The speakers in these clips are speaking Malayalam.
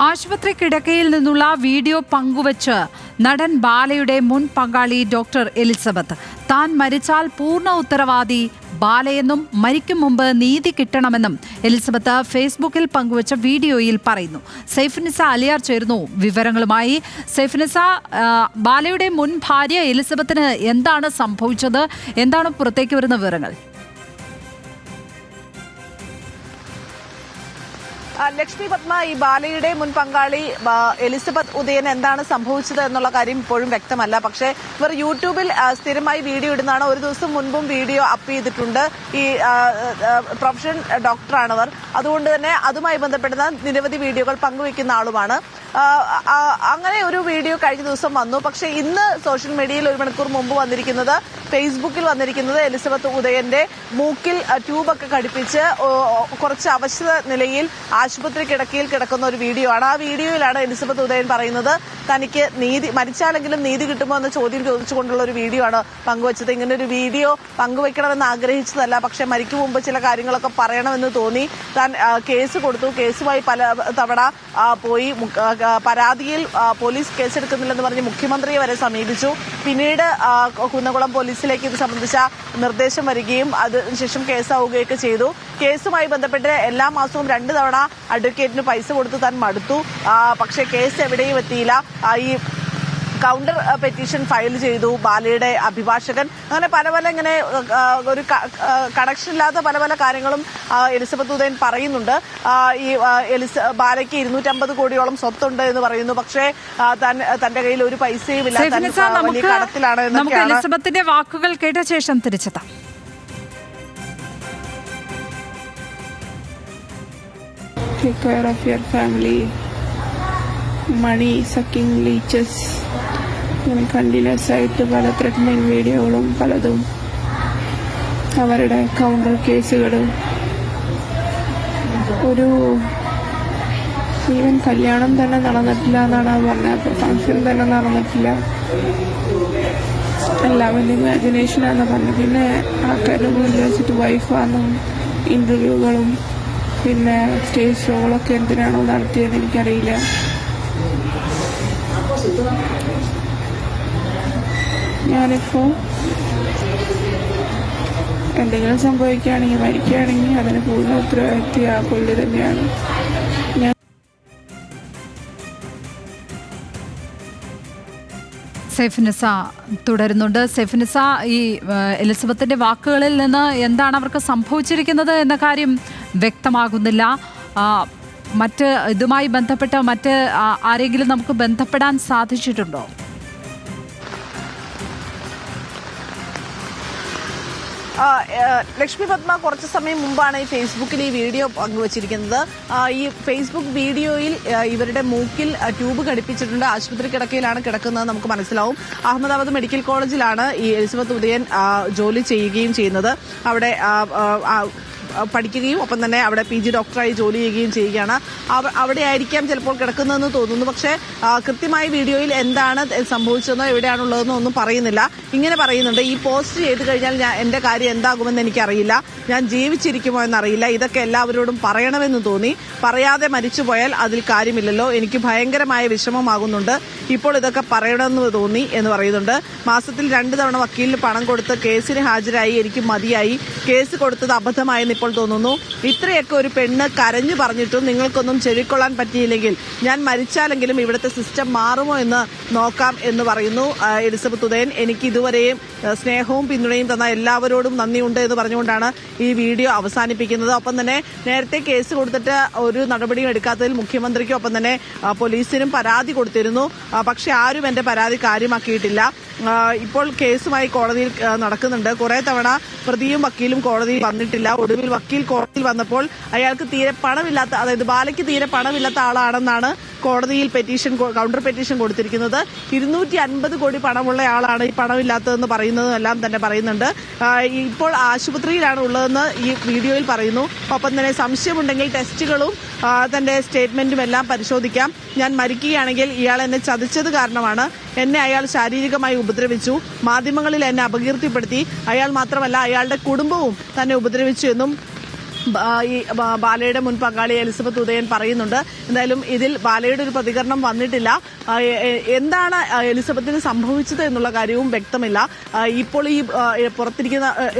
ആശുപത്രി കിടക്കയിൽ നിന്നുള്ള വീഡിയോ പങ്കുവച്ച് നടൻ ബാലയുടെ മുൻ പങ്കാളി ഡോക്ടർ എലിസബത്ത് താൻ മരിച്ചാൽ പൂർണ്ണ ഉത്തരവാദി ബാലയെന്നും മരിക്കും മുമ്പ് നീതി കിട്ടണമെന്നും എലിസബത്ത് ഫേസ്ബുക്കിൽ പങ്കുവച്ച വീഡിയോയിൽ പറയുന്നു. സൈഫുനിസ അലിയാർ ചേർന്നു വിവരങ്ങളുമായി. സൈഫുനിസ, ബാലയുടെ മുൻ ഭാര്യ എലിസബത്തിന് എന്താണ് സംഭവിച്ചത്? എന്താണ് പുറത്തേക്ക് വരുന്ന വിവരങ്ങൾ? ലക്ഷ്മി പത്മ, ഈ ബാലയുടെ മുൻ പങ്കാളി എലിസബത്ത് ഉദയൻ എന്താണ് സംഭവിച്ചത് എന്നുള്ള കാര്യം ഇപ്പോഴും വ്യക്തമല്ല. പക്ഷേ ഇവർ യൂട്യൂബിൽ സ്ഥിരമായി വീഡിയോ ഇടുന്നതാണ്. ഒരു ദിവസം മുൻപും വീഡിയോ അപ്പ് ചെയ്തിട്ടുണ്ട്. ഈ പ്രൊഫഷൻ ഡോക്ടറാണവർ. അതുകൊണ്ട് തന്നെ അതുമായി ബന്ധപ്പെടുന്ന നിരവധി വീഡിയോകൾ പങ്കുവെക്കുന്ന ആളുമാണ്. അങ്ങനെ ഒരു വീഡിയോ കഴിഞ്ഞ ദിവസം വന്നു. പക്ഷേ ഇന്ന് സോഷ്യൽ മീഡിയയിൽ 1 മണിക്കൂർ മുമ്പ് വന്നിരിക്കുന്നത്, ഫേസ്ബുക്കിൽ വന്നിരിക്കുന്നത് എലിസബത്ത് ഉദയന്റെ മൂക്കിൽ ട്യൂബൊക്കെ ഘടിപ്പിച്ച് കുറച്ച് അവശത നിലയിൽ ആശുപത്രി കിടക്കയിൽ കിടക്കുന്ന ഒരു വീഡിയോ ആണ്. ആ വീഡിയോയിലാണ് എലിസബത്ത് ഉദയൻ പറയുന്നത് തനിക്ക് മരിച്ചാലെങ്കിലും നീതി കിട്ടുമോ എന്ന ചോദ്യം ചോദിച്ചുകൊണ്ടുള്ള ഒരു വീഡിയോ ആണ് പങ്കുവച്ചത്. ഇങ്ങനെ ഒരു വീഡിയോ പങ്കുവെക്കണമെന്ന് ആഗ്രഹിച്ചതല്ല, പക്ഷെ മരിക്കും മുമ്പ് ചില കാര്യങ്ങളൊക്കെ പറയണമെന്ന് തോന്നി. താൻ കേസ് കൊടുത്തു. കേസുമായി പല തവണ പോയി. പരാതിയിൽ പോലീസ് കേസെടുക്കുന്നില്ലെന്ന് പറഞ്ഞ് മുഖ്യമന്ത്രിയെ വരെ സമീപിച്ചു. പിന്നീട് കുന്നംകുളം പോലീസിലേക്ക് ഇത് സംബന്ധിച്ച നിർദ്ദേശം വരികയും അതിനുശേഷം കേസാവുകയൊക്കെ ചെയ്തു. കേസുമായി ബന്ധപ്പെട്ട് എല്ലാ മാസവും 2 തവണ അഡ്വക്കേറ്റിന് പൈസ കൊടുത്ത് താൻ മടുത്തു. പക്ഷേ കേസ് എവിടെയും എത്തിയില്ല. ഈ കൗണ്ടർ പെറ്റീഷൻ ഫയൽ ചെയ്തു ബാലയുടെ അഭിഭാഷകൻ. അങ്ങനെ പല ഇങ്ങനെ ഒരു കണക്ഷൻ ഇല്ലാത്ത പല കാര്യങ്ങളും എലിസബത്ത് ഉദയൻ പറയുന്നുണ്ട്. ഈ ബാലയ്ക്ക് 250 കോടിയോളം സ്വത്തുണ്ട് എന്ന് പറയുന്നു. പക്ഷേ തന്റെ കയ്യിൽ ഒരു പൈസയും ഇല്ല, വലിയ കടത്തിലാണ് എന്നൊക്കെയാണ്. എലിസബത്തിന്റെ വാക്കുകൾ കേട്ട ശേഷം തിരിച്ചെത്താം. Take care of your family. Money sucking leeches. ഇങ്ങനെ കണ്ടിന്യൂസ് ആയിട്ട് പല ത്രെറ്റനിങ് വീഡിയോകളും പലതും, അവരുടെ കൗണ്ടർ കേസുകളും, ഒരു ഈവൻ കല്യാണം തന്നെ നടന്നിട്ടില്ല എന്നാണ് പറഞ്ഞത്. ഫംഗ്ഷൻ തന്നെ നടന്നിട്ടില്ല, എല്ലാവരും ഇമാജിനേഷനാന്ന് പറഞ്ഞു. പിന്നെ ആൾക്കാരുടെ മുന്നിൽ വെച്ചിട്ട് വൈഫാന്നും ഇന്റർവ്യൂകളും പിന്നെ സ്റ്റേജ് ഷോകളൊക്കെ എന്തിനാണോ നടത്തിയത് എനിക്കറിയില്ല. ഞാനിപ്പോ എന്തെങ്കിലും സംഭവിക്കുകയാണെങ്കിൽ, മരിക്കുകയാണെങ്കിൽ അതിന് പൂർണ്ണ ഉത്തരവാദിത്വം ആ പുള്ളി തന്നെയാണ്. സൈഫുനിസ തുടരുന്നുണ്ട്. സൈഫുനിസ, ഈ എലിസബത്തിന്റെ വാക്കുകളിൽ നിന്ന് എന്താണ് അവർക്ക് സംഭവിച്ചിരിക്കുന്നത് എന്ന കാര്യം വ്യക്തമാകുന്നില്ല. മറ്റ് ഇതുമായി ബന്ധപ്പെട്ട മറ്റ് ആരെങ്കിലും നമുക്ക് ബന്ധപ്പെടാൻ സാധിച്ചിട്ടുണ്ടോ? ലക്ഷ്മി പത്മ, കുറച്ച് സമയം മുമ്പാണ് ഈ ഫേസ്ബുക്കിൽ ഈ വീഡിയോ പങ്കുവച്ചിരിക്കുന്നത്. ഈ ഫേസ്ബുക്ക് വീഡിയോയിൽ ഇവരുടെ മൂക്കിൽ ട്യൂബ് ഘടിപ്പിച്ചിട്ടുണ്ട്. ആശുപത്രി കിടക്കയിലാണ് കിടക്കുന്നത് നമുക്ക് മനസ്സിലാവും. അഹമ്മദാബാദ് മെഡിക്കൽ കോളേജിലാണ് ഈ എലിസബത്ത് ഉദയൻ ജോലി ചെയ്യുകയും ചെയ്യുന്നത്. അവിടെ പഠിക്കുകയും ഒപ്പം തന്നെ അവിടെ PG ഡോക്ടറായി ജോലി ചെയ്യുകയും ചെയ്യുകയാണ്. അവിടെ ആയിരിക്കാം ചിലപ്പോൾ കിടക്കുന്നതെന്ന് തോന്നുന്നു. പക്ഷേ കൃത്യമായ വീഡിയോയിൽ എന്താണ് സംഭവിച്ചതെന്നോ എവിടെയാണുള്ളതെന്നോ ഒന്നും പറയുന്നില്ല. ഇങ്ങനെ പറയുന്നുണ്ട്, ഈ പോസ്റ്റ് ചെയ്ത് കഴിഞ്ഞാൽ എൻ്റെ കാര്യം എന്താകുമെന്ന് എനിക്കറിയില്ല, ഞാൻ ജീവിച്ചിരിക്കുമോ എന്നറിയില്ല, ഇതൊക്കെ എല്ലാവരോടും പറയണമെന്ന് തോന്നി, പറയാതെ മരിച്ചുപോയാൽ അതിൽ കാര്യമില്ലല്ലോ, എനിക്ക് ഭയങ്കരമായ വിഷമമാകുന്നുണ്ട്, ഇപ്പോൾ ഇതൊക്കെ പറയണമെന്ന് തോന്നി എന്ന് പറയുന്നുണ്ട്. മാസത്തിൽ 2 തവണ വക്കീലിന് പണം കൊടുത്ത് കേസിന് ഹാജരായി, എനിക്ക് മതിയായി, കേസ് കൊടുത്തത് അബദ്ധമായെന്ന് ഇപ്പോൾ തോന്നുന്നു, ഇത്രയൊക്കെ ഒരു പെണ്ണ് കരഞ്ഞു പറഞ്ഞിട്ടും നിങ്ങൾക്കൊന്നും ചെവിക്കൊള്ളാൻ പറ്റിയില്ലെങ്കിൽ ഞാൻ മരിച്ചാലെങ്കിലും ഇവിടുത്തെ സിസ്റ്റം മാറുമോ എന്ന് നോക്കാം എന്ന് പറയുന്നു എലിസബത്ത് ഉദയൻ. എനിക്ക് ഇതുവരെയും സ്നേഹവും പിന്തുണയും തന്ന എല്ലാവരോടും നന്ദിയുണ്ട് എന്ന് പറഞ്ഞുകൊണ്ടാണ് ഈ വീഡിയോ അവസാനിപ്പിക്കുന്നത്. ഒപ്പം തന്നെ നേരത്തെ കേസ് കൊടുത്തിട്ട് ഒരു നടപടിയും എടുക്കാത്തതിൽ മുഖ്യമന്ത്രിക്കും ഒപ്പം തന്നെ പോലീസിനും പരാതി കൊടുത്തിരുന്നു. പക്ഷെ ആരും എന്റെ പരാതി കാര്യമാക്കിയിട്ടില്ല. ഇപ്പോൾ കേസുമായി കോടതിയിൽ നടക്കുന്നുണ്ട്. കുറെ തവണ പ്രതിയും വക്കീലും കോടതിയിൽ വന്നിട്ടില്ല. ഒടുവിൽ വക്കീൽ കോടതിയിൽ വന്നപ്പോൾ അയാൾക്ക് തീരെ പണമില്ലാത്ത, അതായത് ബാലയ്ക്ക് തീരെ പണമില്ലാത്ത ആളാണെന്നാണ് കോടതിയിൽ കൗണ്ടർ പെറ്റീഷൻ കൊടുത്തിരിക്കുന്നത്. 250 കോടി പണമുള്ള ആളാണ് ഈ പണമില്ലാത്തതെന്ന് പറയുന്നതും എല്ലാം തന്നെ പറയുന്നുണ്ട്. ഇപ്പോൾ ആശുപത്രിയിലാണ് ഉള്ളതെന്ന് ഈ വീഡിയോയിൽ പറയുന്നു. ഒപ്പം തന്നെ സംശയമുണ്ടെങ്കിൽ ടെസ്റ്റുകളും തന്റെ സ്റ്റേറ്റ്മെന്റും എല്ലാം പരിശോധിക്കാം. ഞാൻ മരിക്കുകയാണെങ്കിൽ ഇയാൾ എന്നെ ചതിച്ചത് കാരണമാണ്, എന്നെ അയാൾ ശാരീരികമായി ഉപദ്രവിച്ചു, മാധ്യമങ്ങളിൽ എന്നെ അപകീർത്തിപ്പെടുത്തി, അയാൾ മാത്രമല്ല അയാളുടെ കുടുംബവും തന്നെ ഉപദ്രവിച്ചു എന്നും ബാലയുടെ മുൻ പങ്കാളി എലിസബത്ത് ഉദയൻ പറയുന്നുണ്ട്. എന്തായാലും ഇതിൽ ബാലയുടെ ഒരു പ്രതികരണം വന്നിട്ടില്ല. എന്താണ് എലിസബത്തിന് സംഭവിച്ചത് എന്നുള്ള കാര്യവും വ്യക്തമില്ല. ഇപ്പോൾ ഈ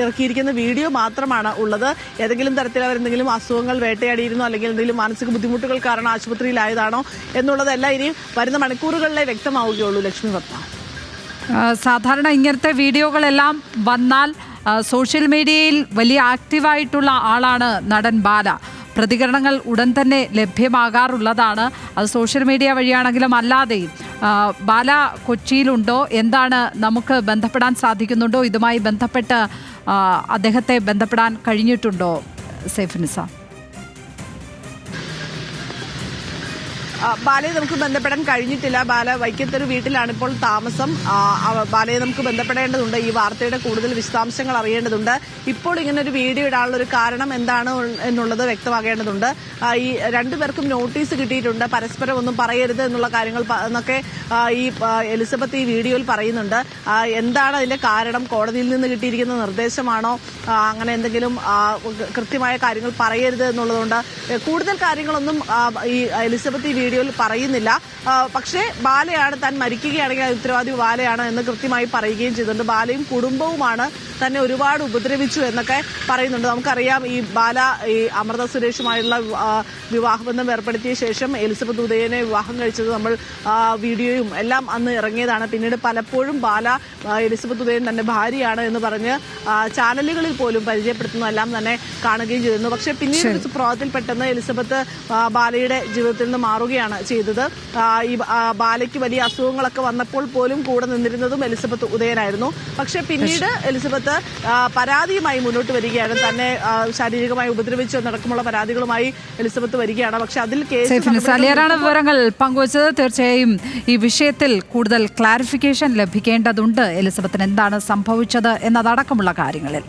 ഇറക്കിയിരിക്കുന്ന വീഡിയോ മാത്രമാണ് ഉള്ളത്. ഏതെങ്കിലും തരത്തിൽ അവരെന്തെങ്കിലും അസുഖങ്ങൾ വേട്ടയാടിയിരുന്നോ അല്ലെങ്കിൽ എന്തെങ്കിലും മാനസിക ബുദ്ധിമുട്ടുകൾ കാരണം ആശുപത്രിയിലായതാണോ എന്നുള്ളതെല്ലാം ഇനി വരുന്ന മണിക്കൂറുകളിലെ വ്യക്തമാവുകയുള്ളൂ. ലക്ഷ്മി പത്മ, സാധാരണ ഇങ്ങനത്തെ വീഡിയോകളെല്ലാം വന്നാൽ സോഷ്യൽ മീഡിയയിൽ വലിയ ആക്റ്റീവായിട്ടുള്ള ആളാണ് നടൻ ബാല. പ്രതികരണങ്ങൾ ഉടൻ തന്നെ ലഭ്യമാകാറുള്ളതാണ്. അത് സോഷ്യൽ മീഡിയ വഴിയാണെങ്കിലും അല്ലാതെയും. ബാല കൊച്ചിയിലുണ്ടോ? എന്താണ്, നമുക്ക് ബന്ധപ്പെടാൻ സാധിക്കുന്നുണ്ടോ? ഇതുമായി ബന്ധപ്പെട്ട് അദ്ദേഹത്തെ ബന്ധപ്പെടാൻ കഴിഞ്ഞിട്ടുണ്ടോ സൈഫുന്നിസ? ബാലയെ നമുക്ക് ബന്ധപ്പെടാൻ കഴിഞ്ഞിട്ടില്ല. ബാല വൈക്കത്തൊരു വീട്ടിലാണ് ഇപ്പോൾ താമസം. ബാലയെ നമുക്ക് ബന്ധപ്പെടേണ്ടതുണ്ട്. ഈ വാർത്തയുടെ കൂടുതൽ വിശദാംശങ്ങൾ അറിയേണ്ടതുണ്ട്. ഇപ്പോൾ ഇങ്ങനെ ഒരു വീഡിയോ ഇടാനുള്ള ഒരു കാരണം എന്താണ് എന്നുള്ളത് വ്യക്തമാകേണ്ടതുണ്ട്. ഈ രണ്ടുപേർക്കും നോട്ടീസ് കിട്ടിയിട്ടുണ്ട്. പരസ്പരം ഒന്നും പറയരുത് എന്നുള്ള കാര്യങ്ങൾ എന്നൊക്കെ ഈ എലിസബത്ത് ഈ വീഡിയോയിൽ പറയുന്നുണ്ട്. എന്താണ് അതിന്റെ കാരണം? കോടതിയിൽ നിന്ന് കിട്ടിയിരിക്കുന്ന നിർദ്ദേശമാണോ? അങ്ങനെ എന്തെങ്കിലും കൃത്യമായ കാര്യങ്ങൾ പറയരുത് എന്നുള്ളതുകൊണ്ട് കൂടുതൽ കാര്യങ്ങളൊന്നും ഈ എലിസബത്ത് ഈ വീഡിയോയിൽ പറയുന്നില്ല. പക്ഷേ ബാലയാണ്, താൻ മരിക്കുകയാണെങ്കിൽ അത് ഉത്തരവാദി ബാലയാണ് എന്ന് കൃത്യമായി പറയുകയും ചെയ്തിട്ടുണ്ട്. ബാലയും കുടുംബവുമാണ് തന്നെ ഒരുപാട് ഉപദ്രവിച്ചു എന്നൊക്കെ പറയുന്നുണ്ട്. നമുക്കറിയാം, ഈ ബാല ഈ അമൃത സുരേഷുമായുള്ള വിവാഹബന്ധം ഏർപ്പെടുത്തിയ ശേഷം എലിസബത്ത് ഉദയനെ വിവാഹം കഴിച്ചത് നമ്മൾ വീഡിയോയും എല്ലാം അന്ന് ഇറങ്ങിയതാണ്. പിന്നീട് പലപ്പോഴും ബാല എലിസബത്ത് ഉദയൻ തന്റെ ഭാര്യയാണ് എന്ന് പറഞ്ഞ് ചാനലുകളിൽ പോലും പരിചയപ്പെടുത്തുന്നതെല്ലാം തന്നെ കാണുകയും ചെയ്തിരുന്നു. പക്ഷേ പിന്നീട് ഒരു സുപ്രഭാതത്തിൽ പെട്ടെന്ന് എലിസബത്ത് ബാലയുടെ ജീവിതത്തിൽ നിന്ന് മാറുകയാണ് ചെയ്തത്. ഈ ബാലയ്ക്ക് വലിയ അസുഖങ്ങളൊക്കെ വന്നപ്പോൾ പോലും കൂടെ നിന്നിരുന്നതും എലിസബത്ത് ഉദയനായിരുന്നു. പക്ഷേ പിന്നീട് എലിസബത്ത് പരാതിയുമായി മുന്നോട്ട് വരികയാണ്. തന്നെ ശാരീരികമായി ഉപദ്രവിച്ചു എന്നടക്കമുള്ള പരാതികളുമായി എലിസബത്ത് വരികയാണ്. പക്ഷെ അതിൽ കേസ് വിവരങ്ങൾ പങ്കുവച്ചത്. തീർച്ചയായും ഈ വിഷയത്തിൽ കൂടുതൽ ക്ലാരിഫിക്കേഷൻ ലഭിക്കേണ്ടതുണ്ട്. എലിസബത്തിന് എന്താണ് സംഭവിച്ചത് എന്നതടക്കമുള്ള കാര്യങ്ങളിൽ.